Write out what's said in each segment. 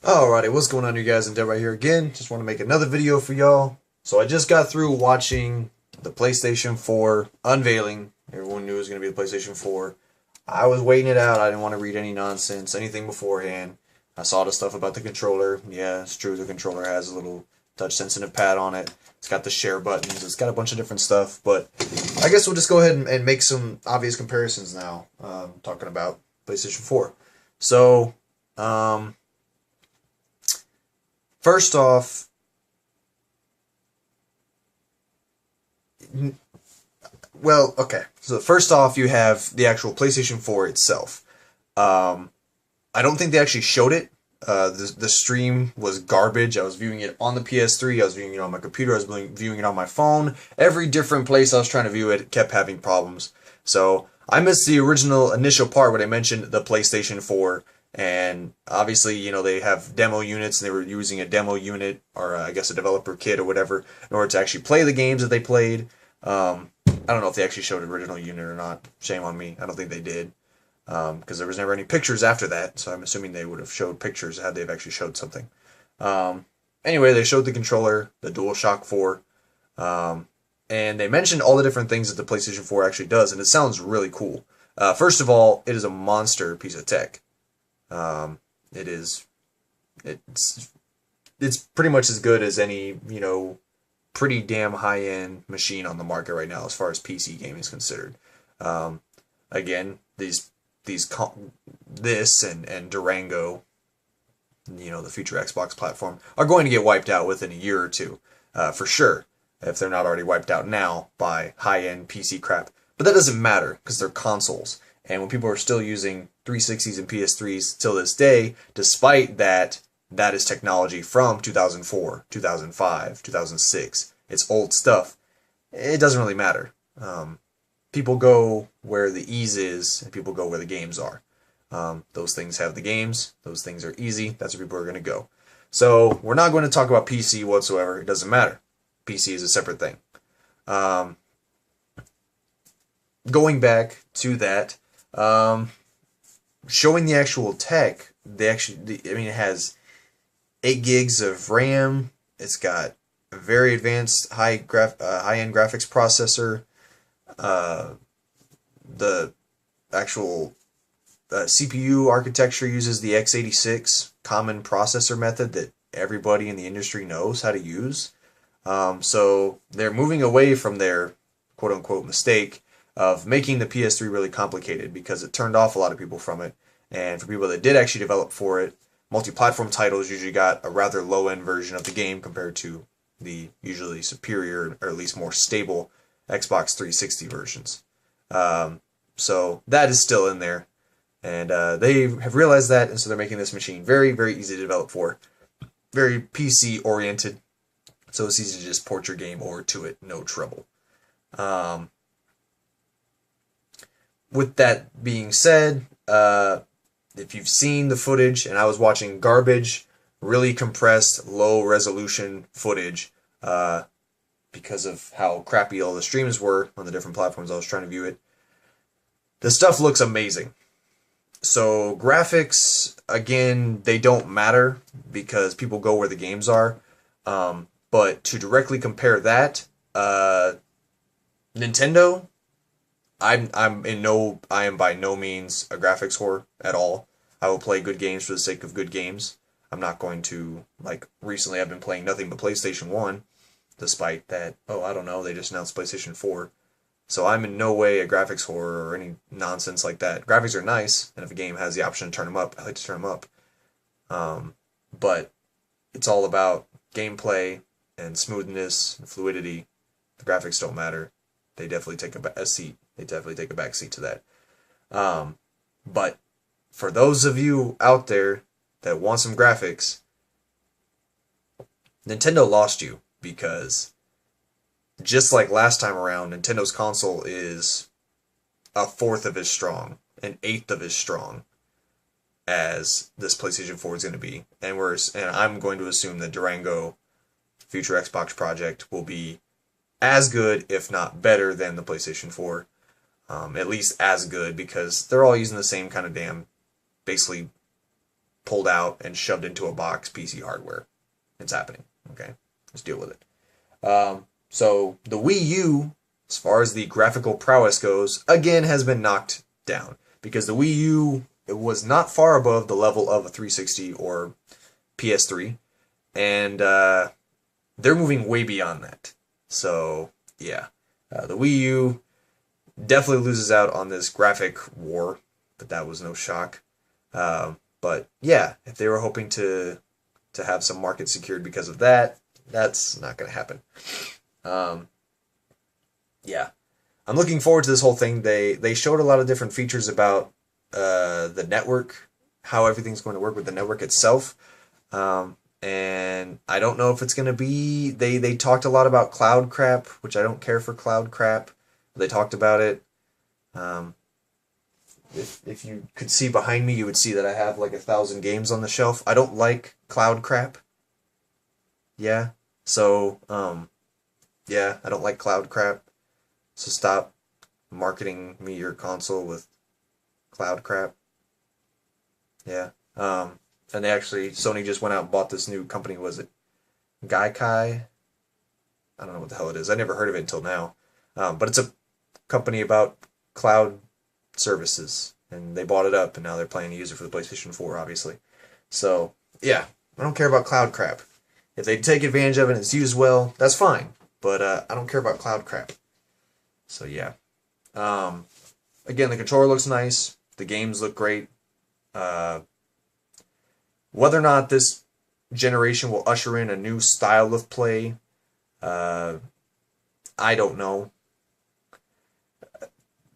Alrighty, what's going on, you guys? Indeed right here again. Just want to make another video for y'all. So I just got through watching the PlayStation 4 unveiling. Everyone knew it was going to be the PlayStation 4. I was waiting it out. I didn't want to read any nonsense, anything beforehand. I saw the stuff about the controller. Yeah, it's true. The controller has a little touch-sensitive pad on it. It's got the share buttons. It's got a bunch of different stuff. But I guess we'll just go ahead and make some obvious comparisons now, talking about PlayStation 4. So, first off, well, okay. So first off, you have the actual PlayStation 4 itself. I don't think they actually showed it. The stream was garbage. I was viewing it on the PS3. I was viewing it on my computer. I was viewing it on my phone. Every different place I was trying to view it kept having problems. So I missed the original initial part when I mentioned the PlayStation 4. And obviously, you know, they have demo units, and they were using a demo unit, or I guess a developer kit or whatever, in order to actually play the games that they played. I don't know if they actually showed an original unit or not. Shame on me. I don't think they did. Because there was never any pictures after that, so I'm assuming they would have showed pictures had they actually showed something. Anyway, they showed the controller, the DualShock 4, and they mentioned all the different things that the PlayStation 4 actually does, and it sounds really cool. First of all, it is a monster piece of tech. It is, it's pretty much as good as any, you know, pretty damn high-end machine on the market right now as far as PC gaming is considered. Again, this and Durango, you know, the future Xbox platform, are going to get wiped out within a year or two, for sure, if they're not already wiped out now by high-end PC crap. But that doesn't matter, because they're consoles. And when people are still using 360s and PS3s till this day, despite that is technology from 2004, 2005, 2006. It's old stuff. It doesn't really matter. People go where the ease is, and people go where the games are. Those things have the games. Those things are easy. That's where people are going to go. So we're not going to talk about PC whatsoever. It doesn't matter. PC is a separate thing. Going back to that, showing the actual tech, it has 8 gigs of RAM. It's got a very advanced high-end graphics processor. The actual CPU architecture uses the x86 common processor method that everybody in the industry knows how to use. So they're moving away from their quote-unquote mistake of making the PS3 really complicated, because it turned off a lot of people from it. And for people that did actually develop for it, multi-platform titles usually got a rather low-end version of the game compared to the usually superior, or at least more stable, Xbox 360 versions. So that is still in there. And they have realized that, and so they're making this machine very, very easy to develop for. Very PC-oriented, so it's easy to just port your game over to it, no trouble. With that being said, if you've seen the footage, and I was watching garbage, really compressed, low-resolution footage, because of how crappy all the streams were on the different platforms I was trying to view it, the stuff looks amazing. So graphics, again, they don't matter, because people go where the games are. But to directly compare that, Nintendo, I am by no means a graphics whore at all. I will play good games for the sake of good games. I'm not going to, like, recently I've been playing nothing but PlayStation 1, despite that, I don't know, they just announced PlayStation 4. So I'm in no way a graphics whore or any nonsense like that. Graphics are nice, and if a game has the option to turn them up, I like to turn them up. But it's all about gameplay and smoothness and fluidity. The graphics don't matter. They definitely take a seat. They definitely take a back seat to that. But for those of you out there that want some graphics, Nintendo lost you, because just like last time around, Nintendo's console is a fourth of as strong, an eighth of as strong as this PlayStation 4 is going to be. And I'm going to assume that Durango, future Xbox project, will be as good, if not better, than the PlayStation 4. At least as good, because they're all using the same kind of basically pulled out and shoved into a box PC hardware. It's happening. Okay, let's deal with it. So the Wii U, as far as the graphical prowess goes, again has been knocked down because the Wii U, it was not far above the level of a 360 or PS3, and they're moving way beyond that. So yeah, the Wii U definitely loses out on this graphic war, but that was no shock. But yeah, if they were hoping to have some market secured because of that, that's not going to happen. Yeah, I'm looking forward to this whole thing. They showed a lot of different features about the network, how everything's going to work with the network itself. And I don't know if it's going to be... They talked a lot about cloud crap, which I don't care for cloud crap. They talked about it. If you could see behind me, you would see that I have like 1,000 games on the shelf. I don't like cloud crap. Yeah. So, yeah, I don't like cloud crap. So stop marketing me your console with cloud crap. Yeah. And they actually, Sony just went out and bought this new company. Was it Gaikai? I don't know what the hell it is. I never heard of it until now. But it's a company about cloud services, and they bought it up, and now they're planning to use it for the PlayStation 4, obviously. So, yeah, I don't care about cloud crap. If they take advantage of it and it's used well, that's fine. But I don't care about cloud crap. So, yeah. Again, the controller looks nice. The games look great. Whether or not this generation will usher in a new style of play, I don't know.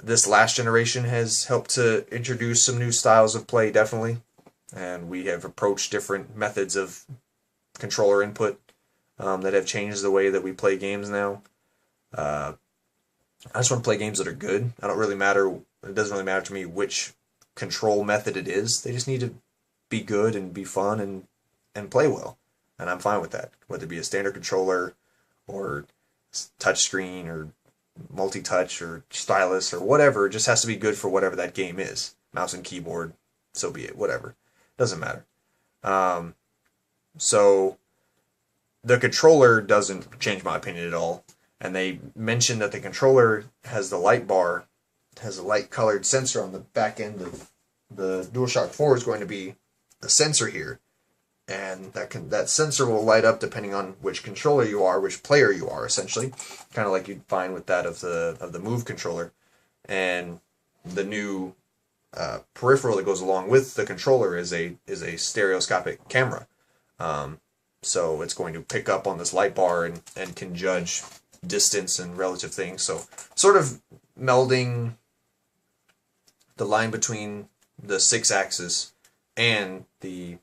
This last generation has helped to introduce some new styles of play, definitely. And we have approached different methods of controller input that have changed the way that we play games now. I just want to play games that are good. I don't really matter. It doesn't really matter to me which control method it is. They just need to be good and be fun and play well. And I'm fine with that. Whether it be a standard controller or touchscreen or multi-touch or stylus or whatever, it just has to be good for whatever that game is. Mouse and keyboard, so be it. Whatever. Doesn't matter. So the controller doesn't change my opinion at all. And they mentioned that the controller has the light bar, has a light colored sensor on the back end of the DualShock 4 is going to be a sensor here. And that sensor will light up depending on which controller you are, which player you are, essentially. Kind of like you'd find with that of the Move controller. And the new peripheral that goes along with the controller is a stereoscopic camera. So it's going to pick up on this light bar and can judge distance and relative things. So sort of melding the line between the 6-axis and the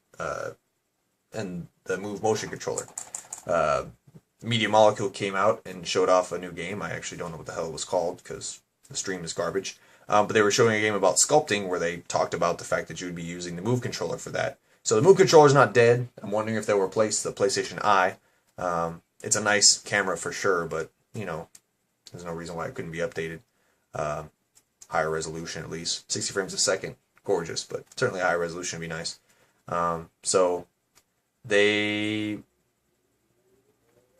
Move motion controller. Media Molecule came out and showed off a new game. I actually don't know what the hell it was called because the stream is garbage. But they were showing a game about sculpting where they talked about the fact that you would be using the Move controller for that. So the Move controller is not dead. I'm wondering if they'll replace the PlayStation Eye. It's a nice camera for sure, but, you know, there's no reason why it couldn't be updated. Higher resolution, at least. 60 frames a second. Gorgeous, but certainly higher resolution would be nice. So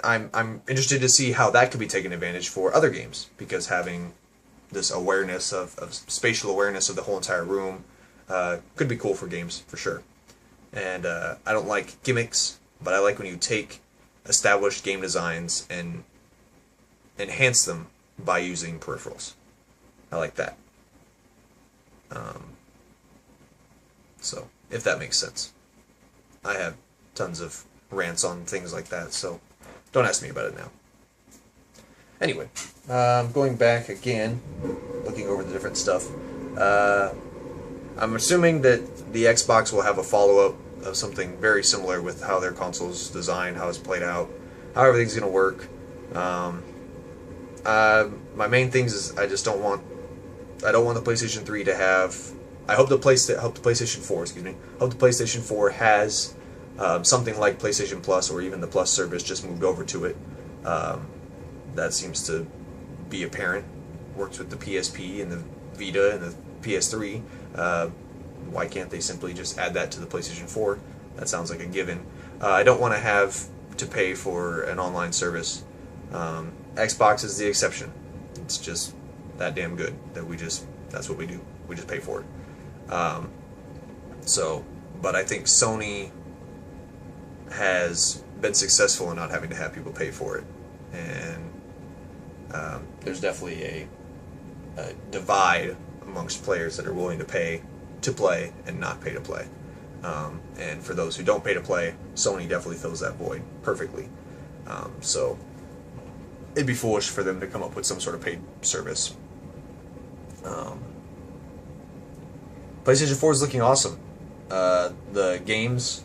I'm interested to see how that could be taken advantage for other games, because having this awareness of spatial awareness of the whole entire room could be cool for games, for sure. And I don't like gimmicks, but I like when you take established game designs and enhance them by using peripherals. I like that. So, if that makes sense. I have tons of rants on things like that, so don't ask me about it now. Anyway, going back again, looking over the different stuff. I'm assuming that the Xbox will have a follow-up of something very similar with how their console's designed, how it's played out, how everything's going to work. My main things is I don't want the PlayStation 3 to have... I hope the PlayStation 4, excuse me. I hope the PlayStation 4 has something like PlayStation Plus or even the Plus service just moved over to it. That seems to be apparent. Works with the PSP and the Vita and the PS3. Why can't they simply just add that to the PlayStation 4? That sounds like a given. I don't want to have to pay for an online service. Xbox is the exception. It's just that damn good that that's what we do. We just pay for it. But I think Sony has been successful in not having to have people pay for it. And there's definitely a divide amongst players that are willing to pay to play and not pay to play. And for those who don't pay to play, Sony definitely fills that void perfectly. So it'd be foolish for them to come up with some sort of paid service. PlayStation 4 is looking awesome. The games,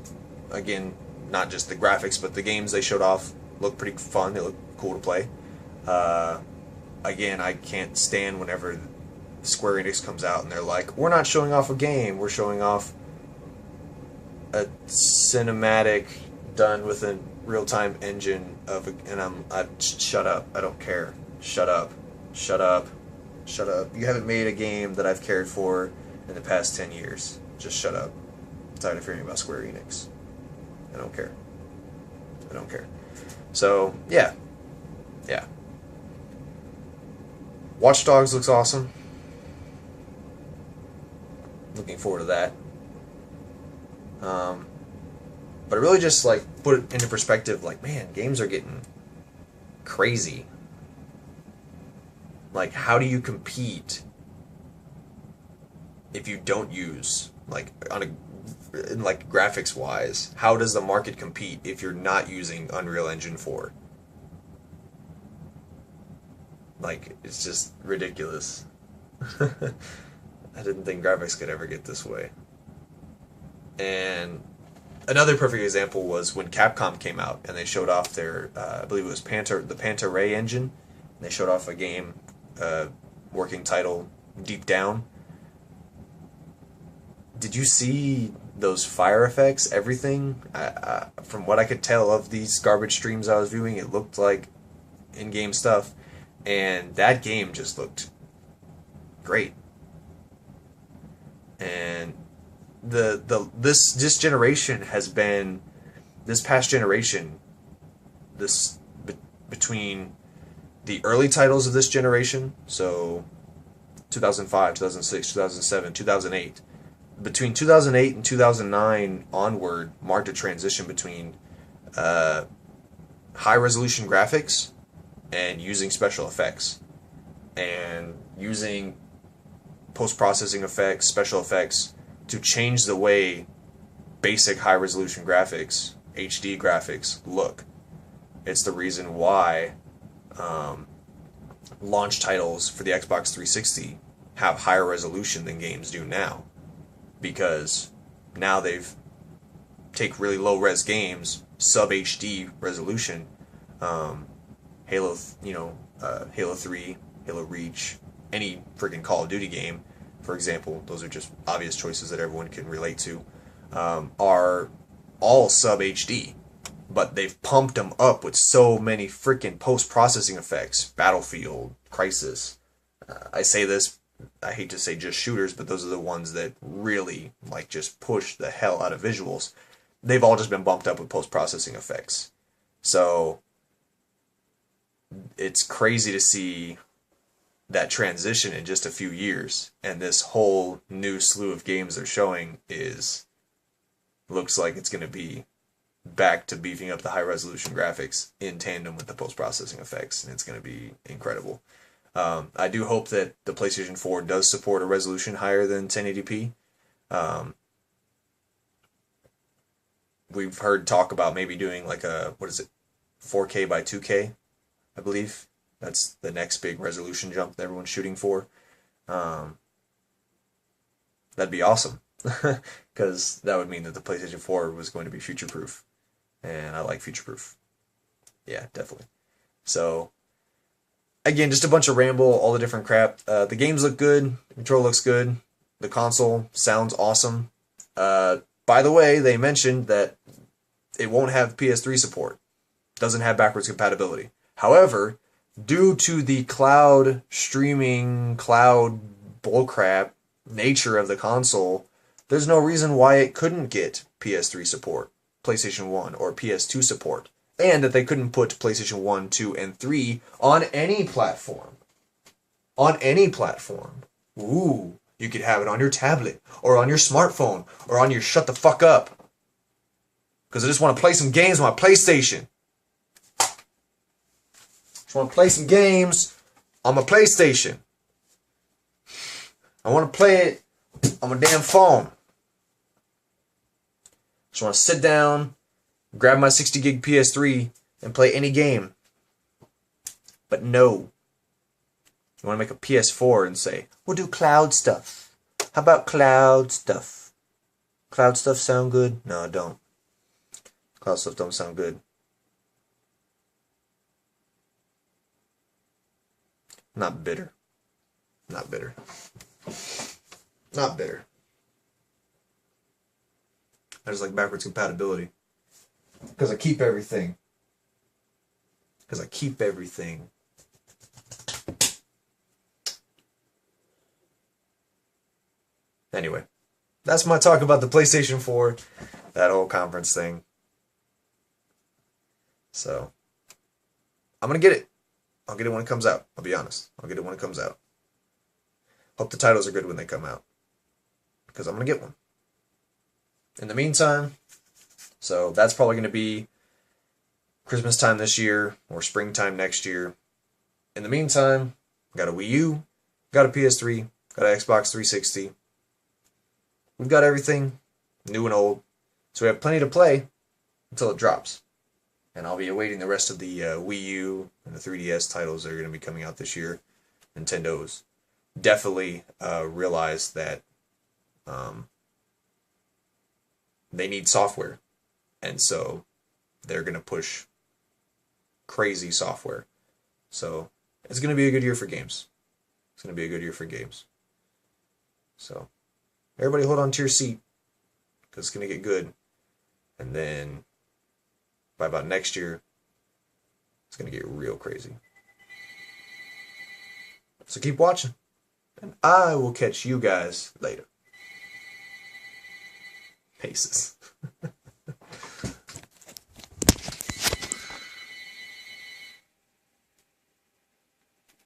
again, not just the graphics, but the games they showed off look pretty fun. They look cool to play. Again, I can't stand whenever Square Enix comes out and they're like, we're not showing off a game, we're showing off a cinematic done with a real-time engine shut up, I don't care. Shut up. Shut up. Shut up. You haven't made a game that I've cared for in the past 10 years. Just shut up. I'm tired of hearing about Square Enix. I don't care. I don't care. So, yeah. Yeah. Watch Dogs looks awesome. Looking forward to that. But it really just, like, put it into perspective, like, man, games are getting crazy. Like, how do you compete if you don't use, like, like graphics wise, how does the market compete if you're not using Unreal Engine 4? Like, it's just ridiculous. I didn't think graphics could ever get this way. And another perfect example was when Capcom came out and they showed off their, I believe it was the Panta Ray engine. And they showed off a game, working title, Deep Down. Did you see those fire effects, everything? From what I could tell of these garbage streams I was viewing, it looked like in-game stuff. And that game just looked great. And this generation has been, this past generation, between the early titles of this generation, so 2005, 2006, 2007, 2008, between 2008 and 2009 onward marked a transition between high-resolution graphics and using special effects, and using post-processing effects, special effects, to change the way basic high-resolution graphics, HD graphics, look. It's the reason why launch titles for the Xbox 360 have higher resolution than games do now. Because now they've take really low-res games, sub-HD resolution, Halo 3, Halo Reach, any freaking Call of Duty game, for example, those are just obvious choices that everyone can relate to, are all sub-HD. But they've pumped them up with so many freaking post-processing effects. Battlefield, Crysis. I say this, I hate to say just shooters, but those are the ones that really, like, just push the hell out of visuals. They've all just been bumped up with post-processing effects. So it's crazy to see that transition in just a few years, and this whole new slew of games they're showing looks like it's going to be back to beefing up the high resolution graphics in tandem with the post-processing effects, and it's going to be incredible. I do hope that the PlayStation 4 does support a resolution higher than 1080p. We've heard talk about maybe doing like a, 4K by 2K, I believe. That's the next big resolution jump that everyone's shooting for. That'd be awesome, because that would mean that the PlayStation 4 was going to be future-proof, and I like future-proof. Yeah, definitely. So, again, just a bunch of ramble, all the different crap. The games look good, the control looks good, the console sounds awesome. By the way, they mentioned that it won't have PS3 support. Doesn't have backwards compatibility. However, due to the cloud streaming, cloud bullcrap nature of the console, there's no reason why it couldn't get PS3 support, PlayStation 1, or PS2 support, and that they couldn't put PlayStation 1, 2, and 3 on any platform. On any platform. Ooh, you could have it on your tablet, or on your smartphone, or on your shut the fuck up. Because I just want to play some games on my PlayStation. Just want to play some games on my PlayStation. I want to play it on my damn phone. Just want to sit down, grab my 60 gig PS3, and play any game. But no. You want to make a PS4 and say, we'll do cloud stuff. How about cloud stuff? Cloud stuff sound good? No, it don't. Cloud stuff don't sound good. Not bitter. Not bitter. Not bitter. I just like backwards compatibility. Because I keep everything. Because I keep everything. Anyway, that's my talk about the PlayStation 4, that whole conference thing. So, I'm going to get it. I'll get it when it comes out. I'll be honest. I'll get it when it comes out. Hope the titles are good when they come out. Because I'm going to get one. In the meantime, so that's probably going to be Christmas time this year or springtime next year. In the meantime, got a Wii U, got a PS3, got an Xbox 360. We've got everything, new and old. So we have plenty to play until it drops. And I'll be awaiting the rest of the Wii U and the 3DS titles that are going to be coming out this year. Nintendo's definitely realized that they need software. And so they're going to push crazy software. So it's going to be a good year for games. It's going to be a good year for games. So everybody hold on to your seat, because it's going to get good. And then by about next year, it's going to get real crazy. So keep watching. And I will catch you guys later. Paces.